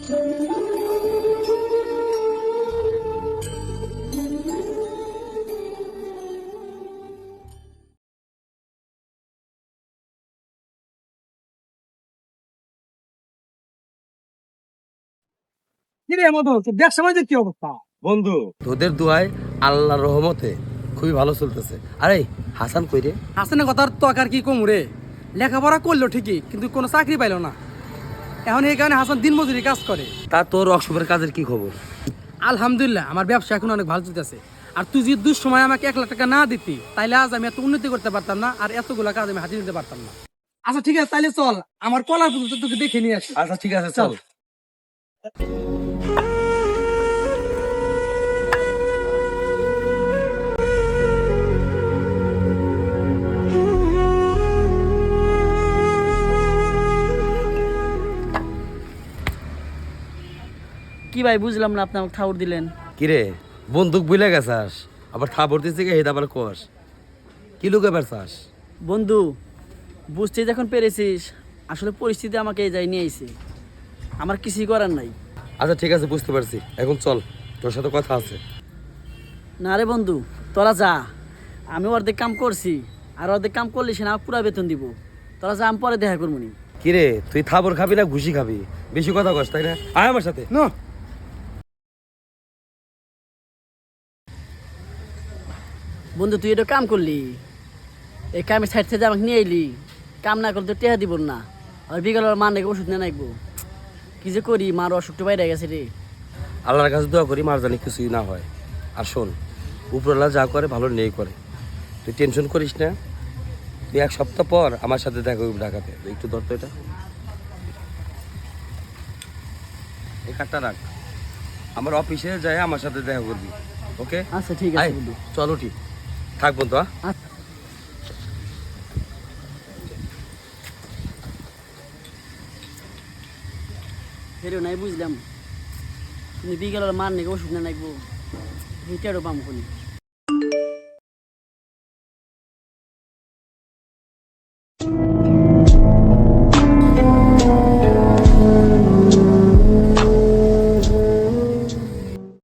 ব্যবসা বাণিজ্যের কি অবস্থা? বন্ধু তোদের দোয়ায় আল্লাহর রহমতে খুবই ভালো চলতেছে। আরে হাসান কই রে? হাসানের কথার তো আর কি কম রে, লেখাপড়া করলো ঠিকই কিন্তু কোনো চাকরি পাইলো না। এখন এই কারণে হাসান দিনমজুরি কাজ করে। তা তোর অক্সফোর্ডের কাজের কি খবর? আলহামদুলিল্লাহ আমার ব্যবসা এখন অনেক ভালো চলতেছে। আর তুই যদি দুঃসময় আমাকে 1 লাখ টাকা না দিতি তাইলে আজ আমি এত উন্নতি করতে পারতাম না, আর এতগুলা কাজ আমি হাতিয়ে নিতে পারতাম না। আচ্ছা ঠিক আছে, তাইলে চল আমার কলার পুজো তোকে দেখে নিয়ে আসি। আচ্ছা ঠিক আছে চল। কি ভাই বুঝলাম না, আপনি আমাকে থাউর দিলেন। কিরে বন্দুক বুইলা গেছাস, আবার থাপড় দিছে কে হেদা আবার কোষ কি লুকে পারছাস? বন্ধু বুঝতে যখন পেরেছিস, আসলে পরিস্থিতি আমাকে এই জায়গায় নিয়ে আইছে, আমার কিছুই করার নাই। আচ্ছা ঠিক আছে বুঝতে পারছি, এখন চল তোর সাথে কথা আছে। না রে বন্ধু, তোরা যা, আমি অর্ধেক কাম করছি, আর অর্ধেক কাম করলে সে না পুরা বেতন দিব। তোরা যা, আমি পরে দেখা করবো নি। কিরে তুই থাপড় খাবি না ঘুষি খাবি? বেশি কথা কস তাই না? আয় আমার সাথে। না বন্ধু তুই এটা কাম করলি, এই কামের সাইড থেকে আমাকে নিয়ে এলি, কাম না করলে তো টেহা দিব না, আর বিকাল মা নাকি ওষুধ নিয়ে নাকবো। কি যে করি, মার অসুখটা বাইরে গেছে রে। আল্লাহর কাছে দোয়া করি মার জানি কিছুই না হয়। আর শোন, উপরওয়ালা যা করে ভালো নেই করে, তুই টেনশন করিস না। তুই 1 সপ্তাহ পর আমার সাথে দেখা করবি ঢাকাতে। একটু ধর তো এটা, এই কার্ডটা রাখ, আমার অফিসে যায় আমার সাথে দেখা করবি। ওকে আচ্ছা ঠিক আছে বন্ধু। চলো ঠিক থাক বন্ধু। হ্যাঁ আচ্ছা হেরেও নাই বুঝলাম, তুমি বিকেল মার নাকি ওষুধ নিয়ে নাকবো, হেঁটেও পাম কোনি।